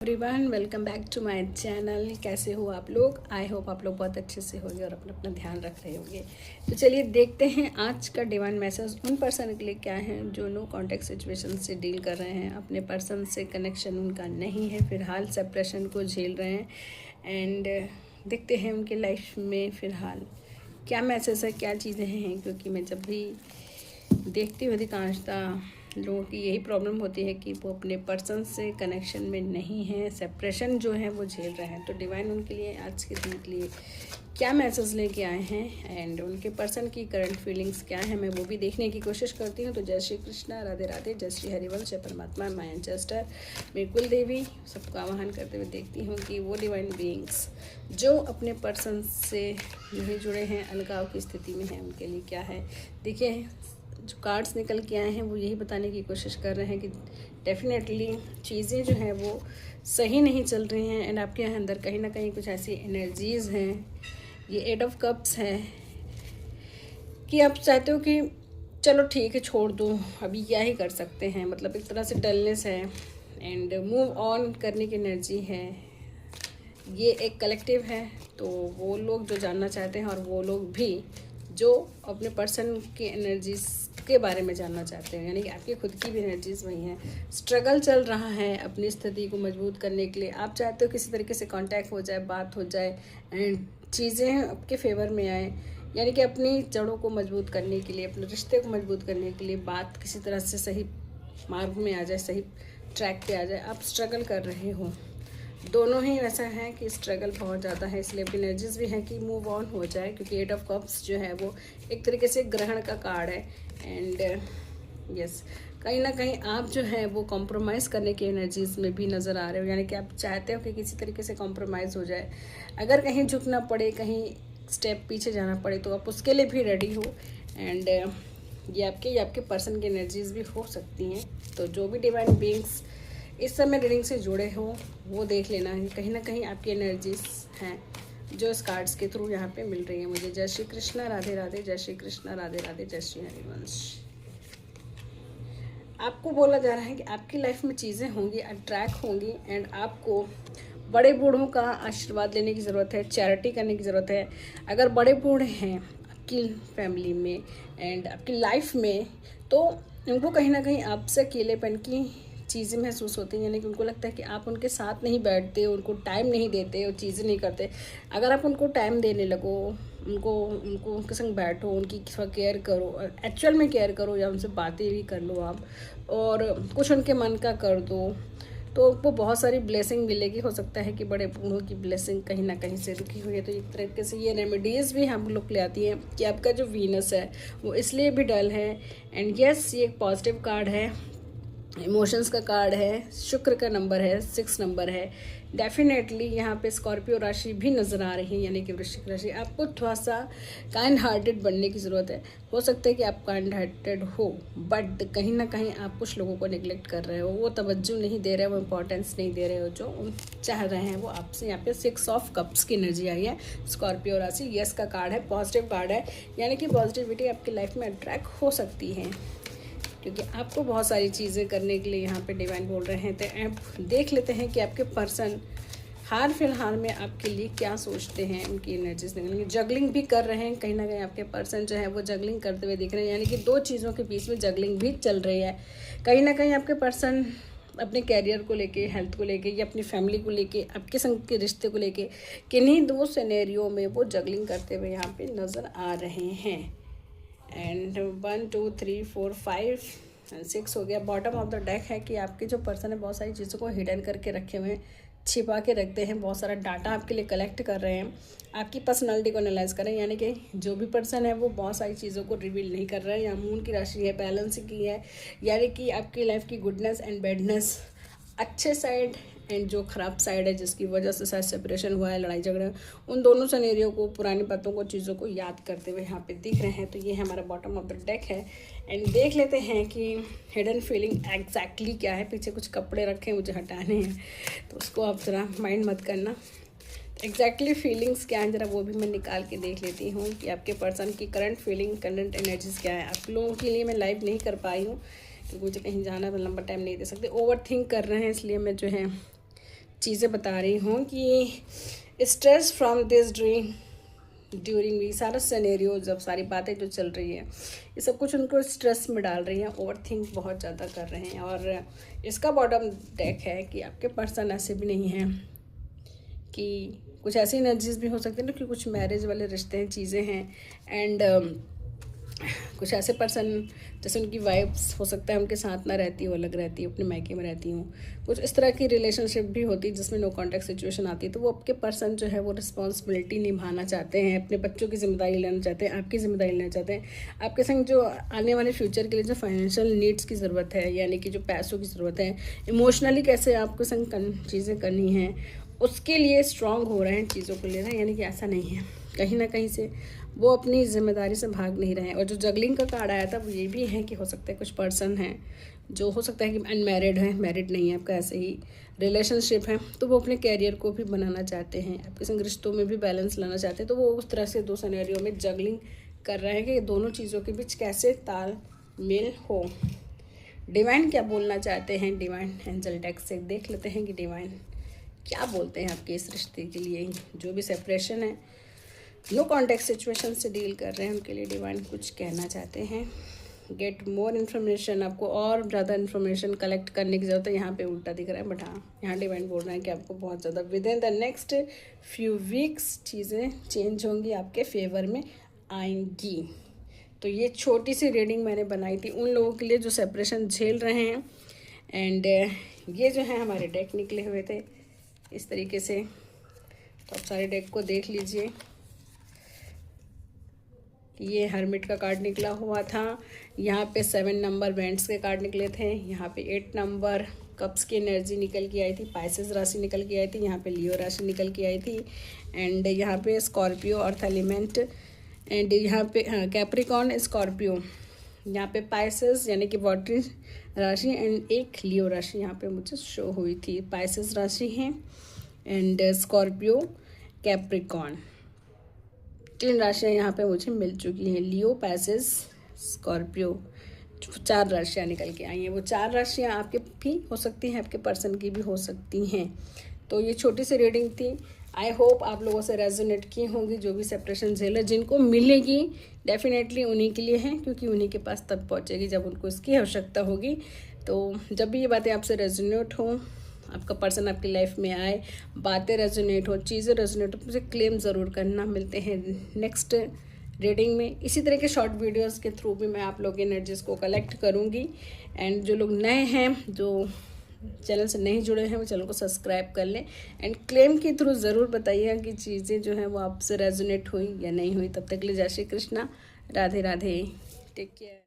Everyone, welcome back to my channel. कैसे हो आप लोग? आई होप आप लोग बहुत अच्छे से होंगे और अपना अपना ध्यान रख रहे होंगे। तो चलिए देखते हैं आज का डिवाइन मैसेज उन पर्सन के लिए क्या है जो नो कॉन्टैक्ट सिचुएशन से डील कर रहे हैं, अपने पर्सन से कनेक्शन उनका नहीं है, फिलहाल सेपरेशन को झेल रहे हैं। एंड देखते हैं उनके लाइफ में फ़िलहाल क्या मैसेज है, क्या चीज़ें हैं। क्योंकि मैं जब भी देखती हूँ अधिकांशतः लोगों की यही प्रॉब्लम होती है कि वो अपने पर्सन से कनेक्शन में नहीं है, सेपरेशन जो है वो झेल रहे हैं। तो डिवाइन उनके लिए आज के दिन के लिए क्या मैसेज लेके आए हैं एंड उनके पर्सन की करंट फीलिंग्स क्या है, मैं वो भी देखने की कोशिश करती हूँ। तो जय श्री कृष्णा, राधे राधे, जय श्री हरिवंश, जय परमात्मा, माय एंसेस्टर, मेरी कुल देवी, सबको आवाहन करते हुए देखती हूँ कि वो डिवाइन बीइंग्स जो अपने पर्सन से नहीं जुड़े हैं, अलगाव की स्थिति में हैं, उनके लिए क्या है। देखिए जो कार्ड्स निकल के आए हैं वो यही बताने की कोशिश कर रहे हैं कि डेफिनेटली चीज़ें जो हैं वो सही नहीं चल रही हैं एंड आपके अंदर कहीं ना कहीं कुछ ऐसी एनर्जीज़ हैं। ये 8 ऑफ कप्स है कि आप चाहते हो कि चलो ठीक है, छोड़ दो, अभी क्या ही कर सकते हैं, मतलब एक तरह से डलनेस है एंड मूव ऑन करने की एनर्जी है। ये एक कलेक्टिव है, तो वो लोग जो जानना चाहते हैं और वो लोग भी जो अपने पर्सन की एनर्जीज के बारे में जानना चाहते हैं, यानी कि आपकी खुद की भी एनर्जीज वही हैं। स्ट्रगल चल रहा है अपनी स्थिति को मजबूत करने के लिए। आप चाहते हो किसी तरीके से कांटेक्ट हो जाए, बात हो जाए एंड चीज़ें आपके फेवर में आए, यानी कि अपनी जड़ों को मजबूत करने के लिए, अपने रिश्ते को मजबूत करने के लिए बात किसी तरह से सही मार्ग में आ जाए, सही ट्रैक पे आ जाए। आप स्ट्रगल कर रहे हो, दोनों ही ऐसा है कि स्ट्रगल बहुत ज़्यादा है, इसलिए अब एनर्जीज भी हैं कि मूव ऑन हो जाए। क्योंकि 8 ऑफ कप्स जो है वो एक तरीके से ग्रहण का कार्ड है एंड यस कहीं ना कहीं आप जो है वो कॉम्प्रोमाइज़ करने की एनर्जीज में भी नज़र आ रहे हो, यानी कि आप चाहते हो कि किसी तरीके से कॉम्प्रोमाइज़ हो जाए। अगर कहीं झुकना पड़े, कहीं स्टेप पीछे जाना पड़े तो आप उसके लिए भी रेडी हो। एंड ये आपके पर्सन की एनर्जीज भी हो सकती हैं। तो जो भी डिवाइन बीइंग्स इस समय रीडिंग से जुड़े हो वो देख लेना है, कहीं ना कहीं आपकी एनर्जीज हैं जो इस कार्ड्स के थ्रू यहाँ पे मिल रही है मुझे। जय श्री कृष्णा, राधे राधे, जय श्री कृष्णा, राधे राधे, जय श्री हरिवंश। आपको बोला जा रहा है कि आपकी लाइफ में चीज़ें होंगी, अट्रैक्ट होंगी एंड आपको बड़े बूढ़ों का आशीर्वाद लेने की ज़रूरत है, चैरिटी करने की ज़रूरत है। अगर बड़े बूढ़े हैं आपकी फैमिली में एंड आपकी लाइफ में, तो उनको कहीं ना कहीं आपसे अकेलेपन की चीज़ें महसूस होती हैं, यानी कि उनको लगता है कि आप उनके साथ नहीं बैठते, उनको टाइम नहीं देते और चीज़ें नहीं करते। अगर आप उनको टाइम देने लगो, उनको उनको उनके संग बैठो, उनकी केयर करो, एक्चुअल में केयर करो, या उनसे बातें भी कर लो आप और कुछ उनके मन का कर दो, तो वो बहुत सारी ब्लेसिंग मिलेगी। हो सकता है कि बड़े बूढ़ों की ब्लेसिंग कहीं ना कहीं से रुकी हुई है। तो एक तरीके से ये रेमेडीज़ भी हम लोग ले आती हैं कि आपका जो वीनस है वो इसलिए भी डल है। एंड यस ये एक पॉजिटिव कार्ड है, इमोशंस का कार्ड है, शुक्र का नंबर है, 6 नंबर है। डेफिनेटली यहाँ पे स्कॉर्पियो राशि भी नज़र आ रही है, यानी कि वृश्चिक राशि। आपको थोड़ा सा काइंड हार्टेड बनने की ज़रूरत है। हो सकता है कि आप काइंड हार्टेड हो बट कहीं ना कहीं आप कुछ लोगों को निगलेक्ट कर रहे हो, वो तवज्जो नहीं दे रहे हो, वो इंपॉर्टेंस नहीं दे रहे हो जो चाह रहे हैं वो आपसे। यहाँ पे 6 ऑफ कप्स की एनर्जी आई है, स्कॉर्पियो राशि। यस का कार्ड है, पॉजिटिव कार्ड है, यानी कि पॉजिटिविटी आपकी लाइफ में अट्रैक्ट हो सकती है क्योंकि आपको बहुत सारी चीज़ें करने के लिए यहाँ पे डिवाइन बोल रहे हैं। तो आप देख लेते हैं कि आपके पर्सन हाल फिलहाल में आपके लिए क्या सोचते हैं। उनकी एनर्जीज निकलेंगे, जगलिंग भी कर रहे हैं, कहीं ना कहीं आपके पर्सन जो है वो जगलिंग करते हुए दिख रहे हैं, यानी कि 2 चीज़ों के बीच में जगलिंग भी चल रही है। कहीं ना कहीं आपके पर्सन अपने कैरियर को लेके, हेल्थ को लेके या अपनी फैमिली को लेके, आपके संग के रिश्ते को लेके किन्हीं 2 सिनेरियो में वो जगलिंग करते हुए यहाँ पे नज़र आ रहे हैं। एंड 1 2 3 4 5 6 हो गया। बॉटम ऑफ द डेक है कि आपके जो पर्सन है बहुत सारी चीज़ों को हिडन करके रखे हुए हैं, छिपा के रखते हैं, बहुत सारा डाटा आपके लिए कलेक्ट कर रहे हैं, आपकी पर्सनालिटी को एनालाइज कर रहे हैं। यानी कि जो भी पर्सन है वो बहुत सारी चीज़ों को रिवील नहीं कर रहा है। या मून की राशि है, बैलेंस की है, यानी कि आपकी लाइफ की गुडनेस एंड बैडनेस, अच्छे साइड एंड जो ख़राब साइड है जिसकी वजह से शायद सेपरेशन हुआ है, लड़ाई झगड़ा, उन दोनों सिनेरियो को, पुरानी बातों को, चीज़ों को याद करते हुए यहाँ पे दिख रहे हैं। तो ये हमारा बॉटम ऑफ द डेक है। एंड देख लेते हैं कि हिडन फीलिंग एग्जैक्टली क्या है। पीछे कुछ कपड़े रखे हैं, मुझे हटाने हैं, तो उसको आप ज़रा माइंड मत करना। एग्जैक्टली फीलिंग्स क्या है ज़रा वो भी मैं निकाल के देख लेती हूँ कि आपके पर्सन की करंट फीलिंग, करंट एनर्जीज क्या है। आप लोगों के लिए मैं लाइव नहीं कर पाई हूँ क्योंकि मुझे कहीं जाना है, लंबा टाइम नहीं दे सकते। ओवर थिंक कर रहे हैं, इसलिए मैं जो है चीज़ें बता रही हूँ कि stress from this dream during we सारा सिनेरियो, जब सारी बातें जो चल रही है ये सब कुछ उनको स्ट्रेस में डाल रही हैं, ओवर थिंक बहुत ज़्यादा कर रहे हैं। और इसका बॉटम डेक है कि आपके पर्सन ऐसे भी नहीं हैं, कि कुछ ऐसी एनर्जीज भी हो सकती है ना कि कुछ मैरिज वाले रिश्ते हैं, चीज़ें हैं। एंड कुछ ऐसे पर्सन जैसे उनकी वाइफ्स हो सकता है उनके साथ ना रहती हो, अलग रहती हो, अपने मायके में रहती हूँ, कुछ इस तरह की रिलेशनशिप भी होती है जिसमें नो कॉन्टैक्ट सिचुएशन आती है। तो वो आपके पर्सन जो है वो रिस्पॉन्सिबिलिटी निभाना चाहते हैं, अपने बच्चों की जिम्मेदारी लेना चाहते हैं, आपकी जिम्मेदारी लेना चाहते हैं। आपके संग जो आने वाले फ्यूचर के लिए जो फाइनेंशियल नीड्स की ज़रूरत है, यानी कि जो पैसों की ज़रूरत है, इमोशनली कैसे आपके संग चीज़ें करनी हैं, उसके लिए स्ट्रांग हो रहे हैं, चीज़ों को ले रहे हैं। यानी कि ऐसा नहीं है कहीं ना कहीं से वो अपनी जिम्मेदारी से भाग नहीं रहे हैं। और जो जगलिंग का कार्ड आया था वो ये भी है कि हो सकता है कुछ पर्सन हैं जो हो सकता है कि अनमैरिड है, मैरिड नहीं है, आपका ऐसे ही रिलेशनशिप है, तो वो अपने कैरियर को भी बनाना चाहते हैं, आपके संग रिश्तों में भी बैलेंस लाना चाहते हैं। तो वो उस तरह से दो सिनेरियो में जगलिंग कर रहे हैं कि दोनों चीज़ों के बीच कैसे तालमेल हो। डिवाइन क्या बोलना चाहते हैं, डिवाइन एंजल डेक से देख लेते हैं कि डिवाइन क्या बोलते हैं आपके इस रिश्ते के लिए। जो भी सेपरेशन है, नो कॉन्टैक्ट सिचुएशन से डील कर रहे हैं, उनके लिए डिवाइन कुछ कहना चाहते हैं। गेट मोर इन्फॉर्मेशन, आपको और ज़्यादा इन्फॉर्मेशन कलेक्ट करने की ज़रूरत है। यहाँ पे उल्टा दिख रहा है, बट हाँ यहाँ डिवाइन बोल रहे हैं कि आपको बहुत ज़्यादा with in the next few weeks चीज़ें चेंज होंगी, आपके फेवर में आएंगी। तो ये छोटी सी रीडिंग मैंने बनाई थी उन लोगों के लिए जो सेपरेशन झेल रहे हैं। एंड ये जो है हमारे डेक निकले हुए थे इस तरीके से, तो आप सारे डेक को देख लीजिए। ये हर्मिट का कार्ड निकला हुआ था, यहाँ पे 7 नंबर बैंड्स के कार्ड निकले थे, यहाँ पे 8 नंबर कप्स की एनर्जी निकल के आई थी, पाइसेस राशि निकल के आई थी, यहाँ पे लियो राशि निकल के आई थी, एंड यहाँ पे स्कॉर्पियो अर्थ एलिमेंट, एंड यहाँ पे कैप्रिकॉर्न स्कॉर्पियो, यहाँ पे पाइसेस यानी कि वाटरी राशि, एंड एक लियो राशि यहाँ पे मुझे शो हुई थी। पाइसेस राशि है एंड स्कॉर्पियो कैप्रिकॉर्न, 3 राशियाँ यहाँ पे मुझे मिल चुकी हैं। लियो, पाइसेस, स्कॉर्पियो, 4 राशियाँ निकल के आई हैं। वो 4 राशियाँ आपके भी हो सकती हैं, आपके पर्सन की भी हो सकती हैं। तो ये छोटी सी रीडिंग थी, आई होप आप लोगों से रेजोनेट की होंगी। जो भी सेपरेशन झेले, जिनको मिलेगी डेफिनेटली उन्हीं के लिए है, क्योंकि उन्हीं के पास तब पहुँचेगी जब उनको इसकी आवश्यकता होगी। तो जब भी ये बातें आपसे रेजोनेट हो, आपका पर्सन आपकी लाइफ में आए, बातें रेजोनेट हो, चीज़ें रेजोनेट हो, मुझे क्लेम ज़रूर करना। मिलते हैं नेक्स्ट रीडिंग में। इसी तरह के शॉर्ट वीडियोस के थ्रू भी मैं आप लोग की एनर्जीज को कलेक्ट करूँगी। एंड जो लोग नए हैं, जो चैनल से नहीं जुड़े हैं, वो चैनल को सब्सक्राइब कर लें। एंड क्लेम के थ्रू ज़रूर बताइए कि चीज़ें जो हैं वो आपसे रेजोनेट हुई या नहीं हुई। तब तक के लिए जय श्री कृष्णा, राधे राधे, टेक केयर।